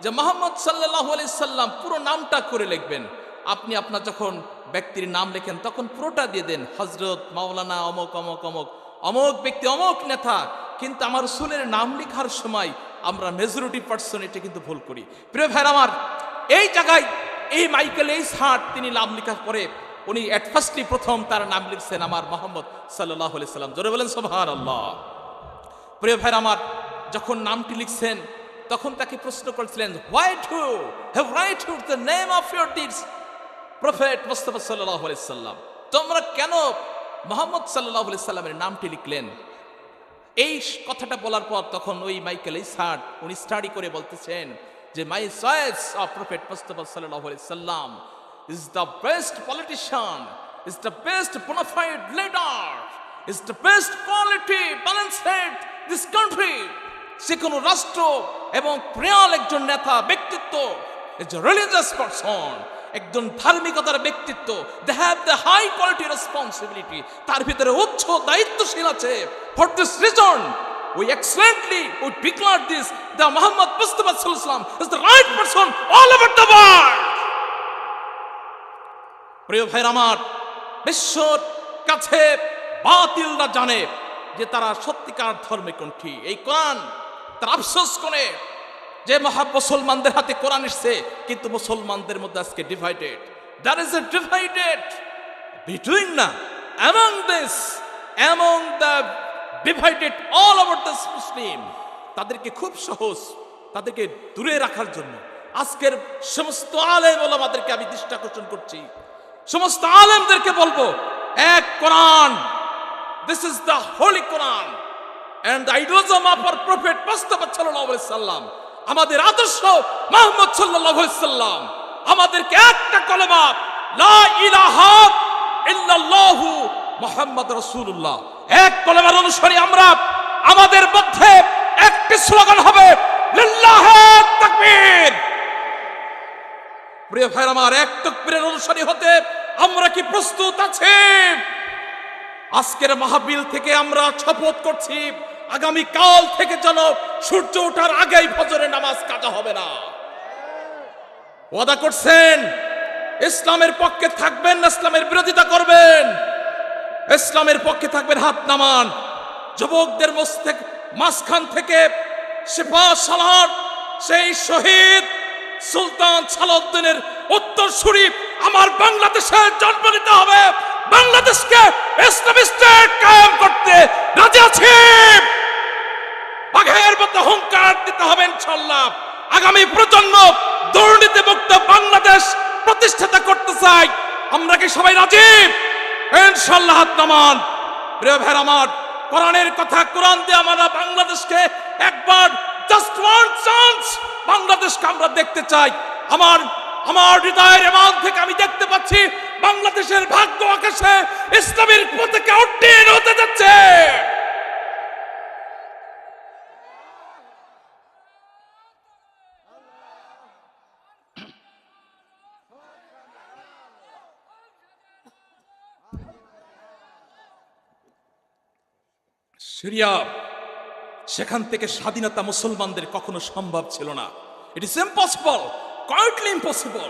যে মুহাম্মদ সাল্লাল্লাহু আলাইহি সাল্লাম পুরো নামটা করে লিখবেন। আপনি আপনার যখন ব্যক্তির নাম লেখেন তখন পুরোটা দিয়ে দেন, হযরত, মাওলানা, অমক অমক অমক, অমক ব্যক্তি, অমক নেতা। কিন্তু আমার রাসূলের নাম লেখার সময় আমরা মেজরিটি পারসন এটা কিন্তু ভুল করি। প্রিয় ভাইরা আমার, এই জায়গায় এই মাইকেল ইসার্ট তিনি নাম লেখার পরে উনি এট ফার্স্টলি প্রথম তার নাম লিখছেন আমার মুহাম্মদ সাল্লাল্লাহু আলাইহি সাল্লাম। জোরে বলেন সুবহানাল্লাহ। প্রিয় ভাইরা আমার, যখন নামটি লিখছেন তখন তাকে প্রশ্ন করেছিলেন, why do you have write the name of your deeds prophet Mustafa সাল্লাল্লাহু আলাইহি সাল্লাম? তোমরা কেন মুহাম্মদ সাল্লাল্লাহু আলাইহি সাল্লামের নামটি লিখলেন? এই কথাটা বলার পর তখন ওই মাইকেল ইসার্ট উনি স্টাডি করে বলতেছেন যে my choice of prophet Mustafa সাল্লাল্লাহু আলাইহি সাল্লাম is the best politician, is the best bona fide leader, is the best quality balanced this country. সে কোনো রাষ্ট্র এবং প্রিয়াল একজন নেতা ব্যক্তিত্ব, রিলিজিয়াস পারসন, একজন ধার্মিকতার ব্যক্তিত্ব, they have the high quality responsibility, তার ভিতরে উচ্চ দায়িত্বশীল আছে। For this reason we declare this that Muhammad Mustafa sallallahu alaihi wasallam is the right person all over the world. প্রিয় ভাইরা আমার, বিশ্বর কাছে বাতিলরা জানে যে তারা সত্যিকার ধর্মকণ্ঠী। এই কোরআন তারা আফসোস করে যে মুসলমানদের হাতে কোরআন এসেছে, কিন্তু মুসলমানদের মধ্যে আজকে divided. There is a divided between না among the divided all over the Muslim। তাদেরকে খুব সহজ, তাদেরকে দূরে রাখার জন্য আজকের সমস্ত আলেম ওলামাদেরকে আমি দৃষ্টি আকর্ষণ করছি, সমস্ত আলেমদেরকে বলবো, এক কোরআন, this is the holy Quran and the idealism of our prophet Mustafa sallallahu alaihi wasallam, আমাদের আদর্শ মুহাম্মদ সাল্লাল্লাহু আলাইহি ওয়াসাল্লাম, আমাদেরকে একটা কলেমা লা ইলাহা ইল্লাল্লাহু মুহাম্মদ রাসূলুল্লাহ, এক কলেমার অনুসারী আমরা। আমাদের মধ্যে একটি স্লোগান হবে লিল্লাহি তাকবীর। প্রিয় ভাইরা আমার, এক তাকবীরের অনুসারী হতে আমরা কি প্রস্তুত আছি? আজকের মাহফিল থেকে আমরা শপথ করছি, আগামী কাল থেকে যেন সূর্য ওঠার আগেই ফজরের নামাজ কাজা হবে না। ওয়াদা করছেন ইসলামের পক্ষে থাকবেন না ইসলামের বিরোধিতা করবেন? ইসলামের পক্ষে থাকবেন, হাত নামান। যুবকদের মাঝখান থেকে সিপাহ সালার সেই শহীদ সুলতান সালাউদ্দিনের উত্তরসূরি আমার বাংলাদেশে জন্ম নিতে হবে, বাংলাদেশকে ইসলামিক স্টেট কায়েম করতে রাজি আছি। বাঘের মতো হুঙ্কার দিতে হবে ইনশাআল্লাহ। আগামী প্রজন্ম দুর্নীতিমুক্ত বাংলাদেশ প্রতিষ্ঠাতা করতে চাই। আমরা কি সবাই রাজি? ইনশাআল্লাহ হাত নামান। প্রিয় ভাইরা আমার, কোরআনের কথা, কোরআন দিয়ে আমরা বাংলাদেশকে একবার, জাস্ট ওয়ান চান্স, বাংলাদেশকে আমরা দেখতে চাই। আমার হৃদয়ের ইমান থেকে আমি দেখতে পাচ্ছি বাংলাদেশের ভাগ্য আকাশে ইসলামের পতাকা উড্ডীন হতে যাচ্ছে। সিরিয়া, সেখান থেকে স্বাধীনতা মুসলমানদের কখনো সম্ভব ছিল না। It is impossible, quietly impossible.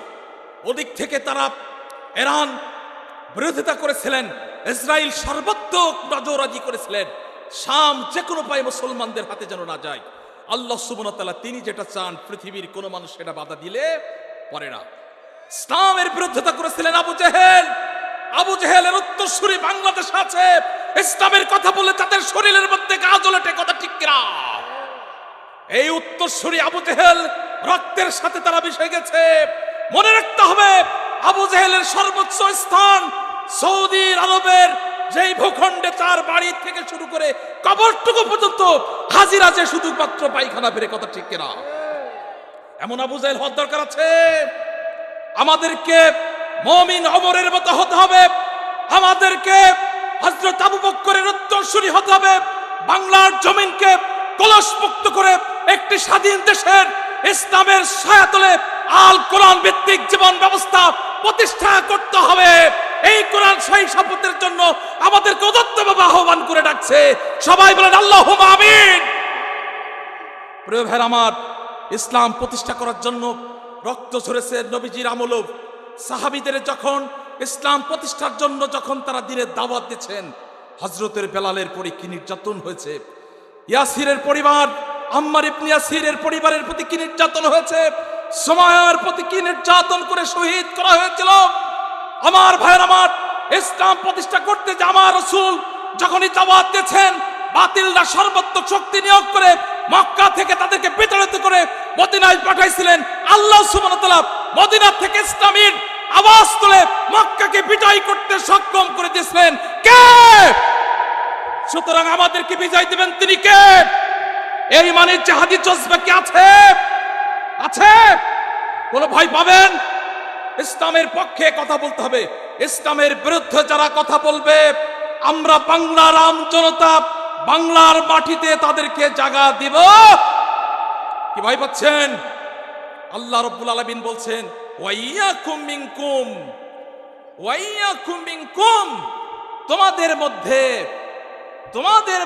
ওদিক থেকে তারা ইরান বিরোধিতা করেছিলেন, ইসরায়েল সর্বাত্মক নজররাজি করেছিলেন, শাম যে কোনো উপায়ে মুসলমানদের হাতে যেন না যায়। আল্লাহ সুবহানাহু ওয়া তাআলা তিনি যেটা চান, পৃথিবীর কোনো মানুষ সেটা বাধা দিলে পারে না। ইসলামের বিরোধিতা করেছিলেন আবু জেহেলের উত্তরসূরি বাংলাদেশ আছে। ইসলামের কথা বলে তাদের শরীরের মধ্যে গাজলেটে, কথা ঠিক কিনা? এই উত্তরসূরি আবু জেহেল রক্তের সাথে তারা মিশে গেছে। মনে রাখতে হবে, আবু জেহেলের সর্বোচ্চ স্থান সৌদি আরবের যেই ভূখণ্ডে তার বাড়ি থেকে শুরু করে কবরটুকু পর্যন্ত হাজির আছে শুধুমাত্র পায়খানা ফেরে, কথা ঠিক কিনা? এমন আবু জেহেল হওয়ার দরকার আছে। আমাদেরকে মুমিন ওমরের মতো হতে হবে, আমাদেরকে হযরত আবু বকরের উত্তরসূরি হতে হবে। বাংলার জমিনকে কলসমুক্ত করে একটি স্বাধীন দেশের ইসলামের ছায়াতলে আল কোরআন ভিত্তিক জীবন ব্যবস্থা প্রতিষ্ঠা করতে হবে। এই কোরআন শাহী শপথের জন্য আমাদেরকে উদাত্তভাবে আহ্বান করে ডাকছে। সবাই বলেন আল্লাহুম্মা আমিন। প্রিয় ভাইরা আমার, ইসলাম প্রতিষ্ঠা করার জন্য রক্ত ঝরেছে নবীজির আমলও। সাহাবীদের যখন ইসলাম প্রতিষ্ঠার জন্য যখন তারা দিনের দাওয়াত দিচ্ছেন, হযরতের বেলালের পরে কি নির্যাতন হয়েছে, ইয়াসিরের পরিবার, আম্মার ইবনে ইয়াসিরের পরিবারের প্রতি কি নির্যাতন হয়েছে, সুমাইয়ার প্রতি কি নির্যাতন করে শহীদ করা হয়েছিল। আমার ভাইয়ের আমার, ইসলাম প্রতিষ্ঠা করতে যে আমার রাসূল যখনই দাওয়াত দিয়েছেন, বাতিলরা সর্বাত্মক শক্তি নিয়োগ করে মক্কা থেকে তাদেরকে বিতাড়িত করে মদিনায় পাঠাইছিলেন। আল্লাহ সুবহানাহু ওয়া তাআলা মদিনা থেকে ইসলামের আওয়াজ তুলে মক্কাকে বিজয় করতে সক্ষম করে দিয়েছিলেন। কে? সুতরাং আমাদেরকে বিজয় দিবেন তিনি কে? এই মানে জিহাদি জজবা কি আছে? আছে? কোন ভয় পাবেন? ইসলামের পক্ষে কথা বলতে হবে। ইসলামের বিরুদ্ধে যারা কথা বলবে, আমরা বাংলার আম জনতা বাংলার মাটিতে তাদেরকে জায়গা দিব। কি ভয় পাচ্ছেন? আল্লাহ রাব্বুল আলামিন বলছেন ওয়াইয়াকুম মিনকুম, ওয়াইয়াকুম মিনকুম, তোমাদের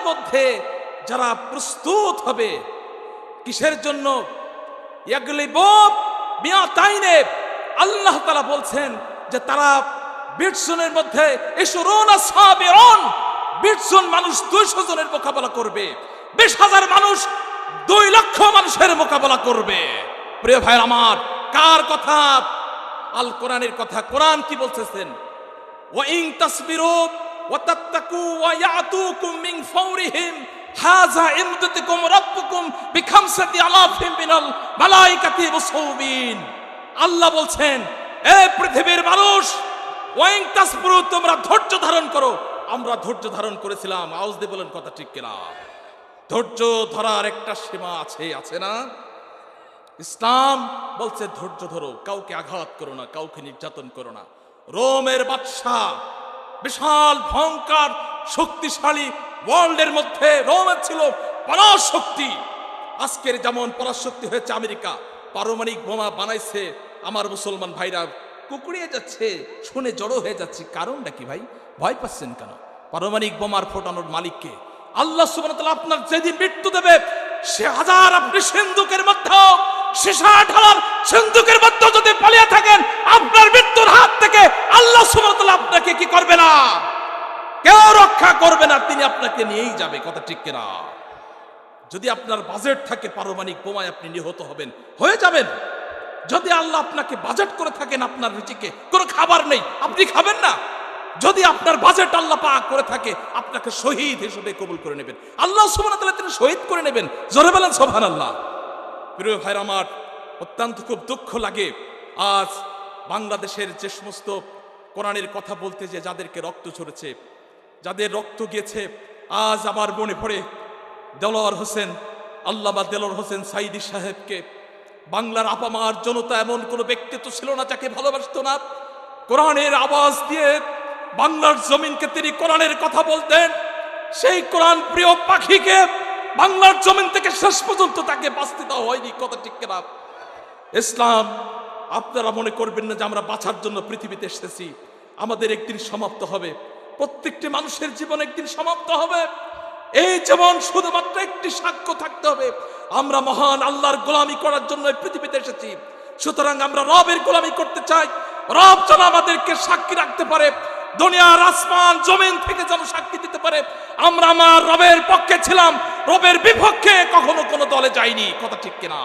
মধ্যে যারা প্রস্তুত হবে কিসের জন্য? ইয়াগলিবু মিয়াতাইনে, আল্লাহ তাআলা বলছেন যে তারা 20 জনের মধ্যে ইশরুনা সাবিরুন, 20 জন মানুষ 200 জনের মোকাবেলা করবে, 20,000 মানুষ 2 লক্ষ মানুষের মোকাবেলা করবে। প্রিয় ভাই আমার, কার কথা? আল কোরআনের কথা। কোরআন কি বলতেছেন? ওয়া ইন তাসবিরু ওয়া তাত্তাকু ওয়া ইয়াতুকুম মিন ফাওরিহিম হাযা ইমদাতুকুম রাব্বুকুম বিখামসাতি আলাফিন মিনাল মালাইকাতি মুসawwin। আল্লাহ বলছেন, এ পৃথিবীর মানুষ, ওয়া ইন তাসবিরু, তোমরা ধৈর্য ধারণ করো। আমরা ধৈর্য ধারণ করেছিলাম। আওয়াজ দিয়ে বলেন কথা ঠিক কিনা? ধৈর্য ধরার একটা সীমা আছে না? ইসলাম বলছে ধৈর্য ধরো, কাউকে আঘাত করো না, কাউকে নির্যাতন করো না। রোমের বাদশাহ, বিশাল ভয়ঙ্কর শক্তিশালী ওয়ার্ল্ডের মধ্যে রোমের ছিল পরাশক্তি। আজকের যেমন পরাশক্তি হয়েছে আমেরিকা, পারমাণবিক বোমা বানাইছে। আমার মুসলমান ভাইরা কুকুড়িয়ে যাচ্ছে, শুনে জড়ো হয়ে যাচ্ছে। কারণটা কি ভাই? ভয় পাচ্ছেন কেন? পারমাণবিক বোমার ফোটানোর মালিককে আল্লাহ সুবহানাহু ওয়া তাআলা। আপনার যেদিন মৃত্যু দেবে, সে হাজার আপনি সিন্ধুকের মধ্যে, সীসা ঢালার সিন্ধুকের মধ্যে যদি পালিয়ে থাকেন, আপনার মৃত্যুর হাত থেকে আল্লাহ সুবহানাহু ওয়া তাআলা আপনাকে কি করবে না? কেউ রক্ষা করবে না, তিনি আপনাকে নিয়েই যাবে। কথা ঠিক কিনা? যদি আপনার বাজেট থাকে পারমাণবিক বোমায় আপনি নিহত হবেন, হয়ে যাবেন। যদি আল্লাহ আপনাকে বাজেট করে থাকেন, আপনার রিজিকে কোনো খাবার নেই, আপনি খাবেন না। যদি আপনার বাজেট আল্লাহ পাক করে থাকে, আপনাকে শহীদ হিসেবে কবুল করে নেবেন। আল্লাহ সুবহানাহু ওয়া তাআলা তিনি শহীদ করে নেবেন। জোরে বলেন সুবহানাল্লাহ। প্রিয় ভাইরা আমার, অত্যন্ত খুব দুঃখ লাগে আজ বাংলাদেশের যে সমস্ত কোরআনের কথা বলতে যে যাদেরকে রক্ত ঝরেছে, যাদের রক্ত গিয়েছে, আজ আমার মনে পড়ে দেলোয়ার হোসেন, আল্লামা দেলোয়ার হোসেন সাইদি সাহেবকে। বাংলার আপামার জনতা এমন কোনো ব্যক্তিত্ব ছিল না যাকে ভালোবাসতো না। কোরআনের আওয়াজ দিয়ে বাংলার জমিনকে তিনি কোরআনের কথা বলতেন। সেই কোরআন প্রিয় পাখিকে বাংলার জমিন থেকে শেষ পর্যন্ত তাকে বাঁচতে দেওয়া হয়নি। কথা ঠিক কিনা? ইসলাম, আপনারা মনে করবেন না যে আমরা বাঁচার জন্য পৃথিবীতে এসেছি। আমাদের একদিন সমাপ্ত হবে। প্রত্যেকটি মানুষের জীবন একদিন সমাপ্ত হবে। এই জীবন শুধুমাত্র একটি সাক্ষ্য থাকতে হবে, আমরা মহান আল্লাহর গোলামি করার জন্য এই পৃথিবীতে এসেছি। সুতরাং আমরা রবের গোলামি করতে চাই। রব যেন আমাদেরকে সাক্ষী রাখতে পারে, দুনিয়ার আসমান জমিন থেকে যেন সাক্ষী দিতে পারে আমরা আমার রবের পক্ষে ছিলাম, রবের বিপক্ষে কখনো কোনো দলে যাইনি। কথা ঠিক কিনা?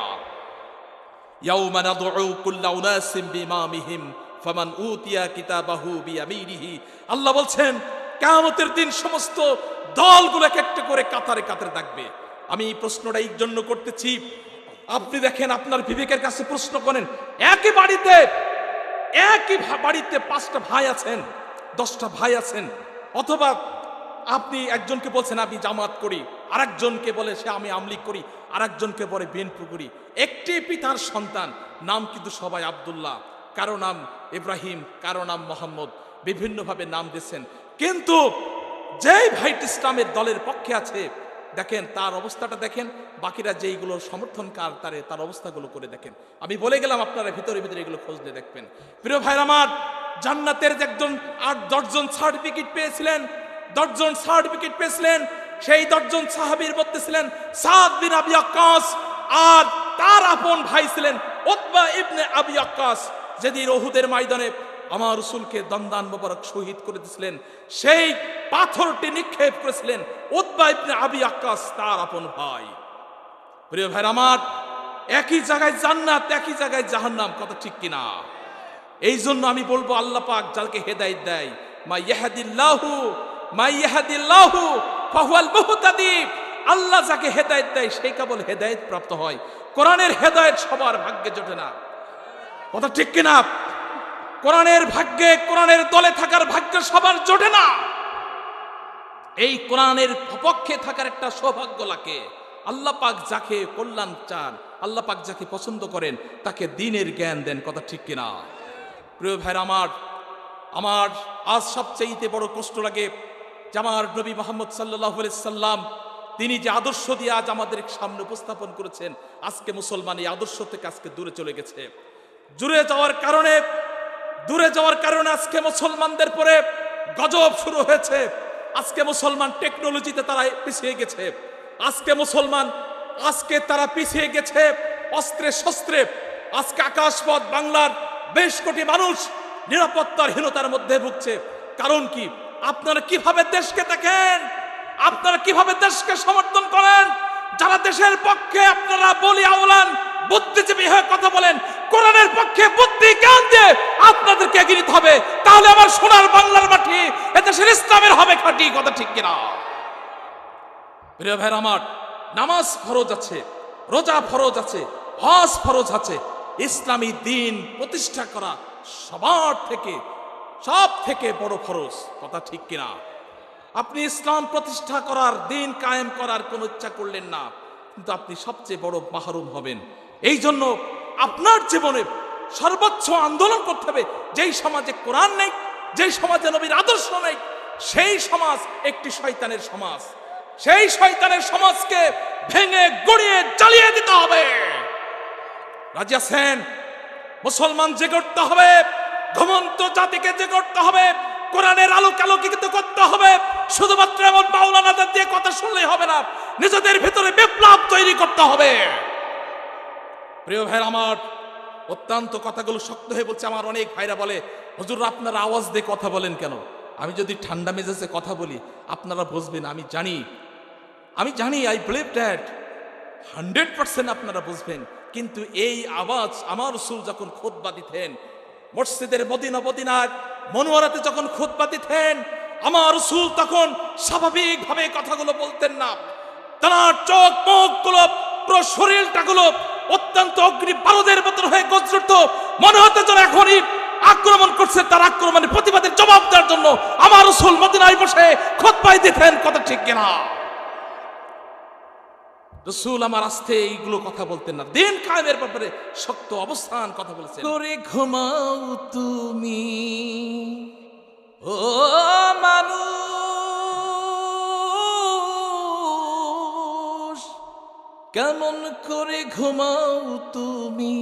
ইয়াউমা নাদউ কুল্লা উনাসিম বিইমামিহিম ফামান উতিয়া কিতাবাহু বিয়ামিনিহি। আল্লাহ বলছেন, কিয়ামতের দিন সমস্ত দলগুলোকে একটা করে কাতারে কাতারে ডাকবে। আমি এই প্রশ্নটা এই জন্য করতেছি, আপনি দেখেন আপনার বিবেকের কাছে প্রশ্ন করেন, একই বাড়িতে 5টা ভাই আছেন, 10টা ভাই আছেন, অথবা আপনি একজনকে বলছেন আমি জামাত করি, আরেকজনকে বলে সে আমি আমলিগ করি, আরেকজনকে বলে বিএনপি করি। একটি পিতার সন্তান, নাম কিন্তু সবাই আব্দুল্লাহ, কারো নাম ইব্রাহিম, কারো নাম মোহাম্মদ, বিভিন্নভাবে নাম দিয়েছেন। কিন্তু যেই ভাইটি ইসলামের দলের পক্ষে আছে, দেখেন তার অবস্থাটা দেখেন, বাকিরা যেইগুলোর সমর্থনকার তার অবস্থাগুলো করে দেখেন। আমি বলে গেলাম, আপনারা ভিতরে ভিতরে এগুলো খোঁজ নিয়ে দেখবেন। প্রিয় ভাইরা আমার, জান্নাতের যে একজন 8-10 জন সার্টিফিকেট পেয়েছিলেন, 10 জন সার্টিফিকেট পেয়েছিলেন, সেই 10 জন সাহাবীর মধ্যে ছিলেন সাদ বিন আবি ওয়াক্কাস, আর তার আপন ভাই ছিলেন উতবা ইবনে আবি ওয়াক্কাস। যেদিন উহুদের ময়দানে আমার রাসূলকে দন্দান মোবারক শহীদ করে দিয়েছিলেন, সেই পাথরটি নিক্ষেপ করেছিলেন উতবা ইবনে আবি ওয়াক্কাস, তার আপন ভাই। প্রিয় ভাই আমার, একই জায়গায় জান্নাত, একই জায়গায় জাহান্নাম। কথা ঠিক কিনা? এই জন্য আমি বলবো, আল্লাহ পাক যাকে হেদায়েত দেয়, মা ইয়াহদিল্লাহু ফাহুয়াল মুহতাদি, আল্লাহ যাকে হেদায়েত দেয় সেই কেবল হেদায়েত প্রাপ্ত হয়। কোরআনের হেদায়েত সবার ভাগ্যে জোটে না। কথা ঠিক কিনা? কোরআনের ভাগ্যে, কোরআনের দলে থাকার ভাগ্য সবার জোটে না। এই কোরআনের পক্ষে থাকার একটা সৌভাগ্য লাগে। আল্লাহ পাক যাকে কল্যাণ চান, আল্লাহ পাক যাকে পছন্দ করেন, তাকে দ্বীনের জ্ঞান দেন। কথা ঠিক কিনা? প্রিয় ভাইরা আমার, আজ সবচেয়ে বড় কষ্ট লাগে যে আমার নবী মুহাম্মদ সাল্লাল্লাহু আলাইহি সাল্লাম তিনি যে আদর্শ দিয়ে আজ আমাদের সামনে উপস্থাপন করেছেন, আজকে মুসলমান এই আদর্শ থেকে আজকে দূরে চলে গেছে। দূরে যাওয়ার কারণে আজকে মুসলমানদের পরে গজব শুরু হয়েছে। আজকে মুসলমান টেকনোলজিতে তারা পিছিয়ে গেছে। আজকে তারা পিছিয়ে গেছে অস্ত্রে শস্ত্রে। আজকে আকাশপথ বাংলার বেশ কোটি মানুষ নিরাপত্তাহীনতার মধ্যে ভুগছে। কারণ কি? আপনারা কিভাবে দেশকে দেখেন? আপনারা কিভাবে দেশকে সমর্থন করেন? যারা দেশের পক্ষে আপনারা বলি আওলান বুদ্ধিজীবী হয়ে কথা বলেন, কোরআনের পক্ষে বুদ্ধি জ্ঞান দিয়ে আপনাদেরকে এগিয়ে নিতে হবে। তাহলে আমার সোনার বাংলার মাটি এদেশের ইসলামের হবে খাঁটি। কথা ঠিক কিনা? প্রিয় ভাইরা আমার, নামাজ ফরজ আছে, রোজা ফরজ আছে, হজ ফরজ আছে। ইসলামী দিন প্রতিষ্ঠা করা সব থেকে বড় ফরজ। কথা ঠিক কিনা? আপনি ইসলাম প্রতিষ্ঠা করার, দিন কায়েম করার কোন ইচ্ছা করলেন না, কিন্তু আপনি সবচেয়ে বড় মাহরুম হবেন। এই জন্য আপনার জীবনে সর্বোচ্চ আন্দোলন করতে হবে। যেই সমাজে কোরআন নেই, যেই সমাজে নবীর আদর্শ নেই, সেই সমাজ একটি শয়তানের সমাজ। সেই শয়তানের সমাজকে ভেঙে গুড়িয়ে জ্বালিয়ে দিতে হবে। রাজি আছেন? মুসলমান জেগে উঠতে হবে, ঘুমন্ত জাতিকে জেগে উঠতে হবে, কোরআনের আলোকে আলোকিত করতে হবে। শুধুমাত্র এমন মাওলানাদের দিয়ে কথা শুনলেই হবে না, নিজেদের ভিতরে বিপ্লব তৈরি করতে হবে। প্রিয় ভাইরা আমার, অত্যন্ত কথাগুলো শক্ত হয়ে বলছে। আমার অনেক ভাইরা বলে, হুজুর আপনারা আওয়াজ দিয়ে কথা বলেন কেন? আমি যদি ঠান্ডা মেজাজে কথা বলি আপনারা বুঝবেন। আমি জানি, আই বিলিভ দ্যাট 100% আপনারা বুঝবেন। কিন্তু এই আওয়াজ আমার রাসূল যখন খুতবা দিতেন, মসজিদের মদিনার মনোয়ারাতে যখন খুতবা দিতেন, আমার রাসূল তখন স্বাভাবিকভাবে কথাগুলো বলতেন না। তার চোখ মুখগুলো, পুরো শরীরটাগুলো অত্যন্ত অগ্নি বারুদের মতন হয়ে গজরত। মনে হতো যেন এখনই আক্রমণ করছে, তার আক্রমণের প্রতিবাদের জবাব দেওয়ার জন্য আমার রাসূল মদিনায় বসে খুতবা দিতেন। কথা ঠিক কিনা? রাসূল আমার আস্তে এইগুলো কথা বলতেন না, দিন কায়েমের ব্যাপারে শক্ত অবস্থান কথা বলেছেন। করে ঘুমাও তুমি ও মানুষ, কেমন করে ঘুমাও তুমি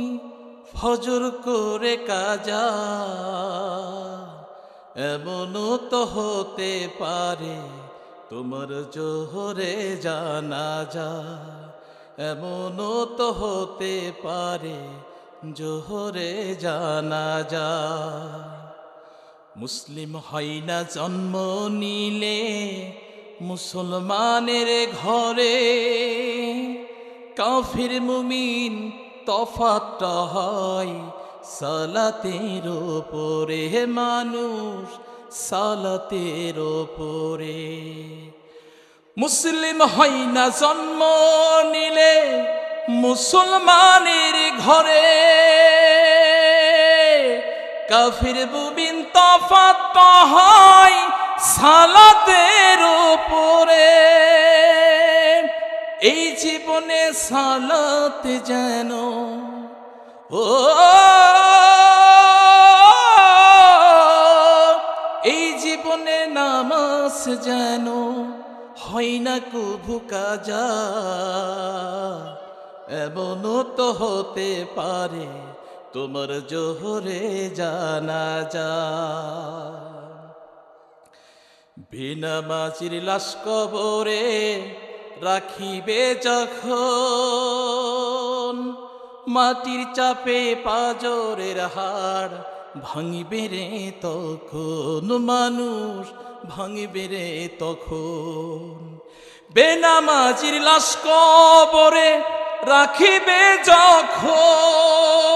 ফজর করে কাজা, এমনও তো হতে পারে তোমার জোহরে জানাজা, এমনও তো হতে পারে জোহরে জানাজা। মুসলিম হয় না জন্ম নিলে মুসলমানের ঘরে, কাফির মুমিন তফাৎটা হয় সালাতের ওপরে। মানুষ সালাতের ওপরে। মুসলিম হয় না জন্ম নিলে মুসলমানের ঘরে, কাফির মুমিন তফাৎটা হয় সালাতের ওপরে। এই জীবনে সালাত যেন ও, এই জীবনে নামাজ যেন হয় না কভু কাজা, এমনও তো হতে পারে তোমার জোহরে জানাজা। বেনামাজির লাশ কবরে রাখিবে যখন, মাটির চাপে পাজরের হাড় ভাঙিবে রে তখন। মানুষ ভাঙিবে রে তখন। বেনামাজির লাশ কবরে রাখিবে যখন,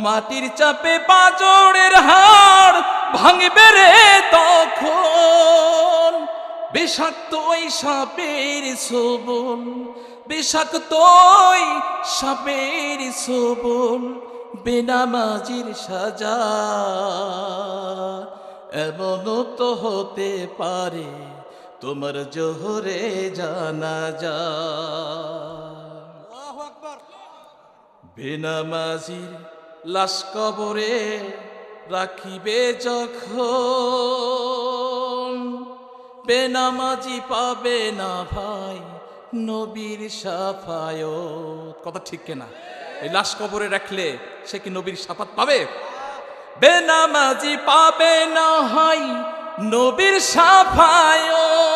মাটির চাপে পাজরের হাড় ভাঙিবে রে তখন। বিষাক্ত ওই সাপের ছোবল, বিষাক্ত ওই সাপের ছোবল, বেনামাজির সাজা, এমনও তো হতে পারে তোমার জোহরে জানাজা। বেনামাজির লাশ কবরে রাখিবে যখন, বেনামাজি পাবে না ভাই নবীর শাফায়াত। কথা ঠিক কিনা? এই লাশ কবরে রাখলে সে কি নবীর শাফাত পাবে? বেনামাজি পাবে না হয় নবীর শাফায়াত।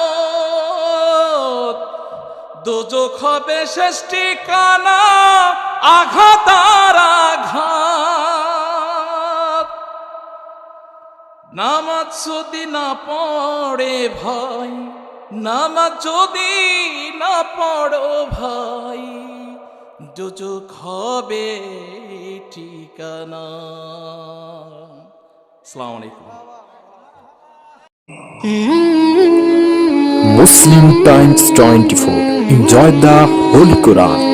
দোজখ হবে শেষ ঠিকানা, আঘাত আর আঘাত। নামাজ যদি না পড়ে ভাই, নামাজ যদি না পড়ো ভাই, দোজখ হবে ঠিকানা। আসসালামু আলাইকুম। Muslim Times 24. Enjoy the Holy Quran.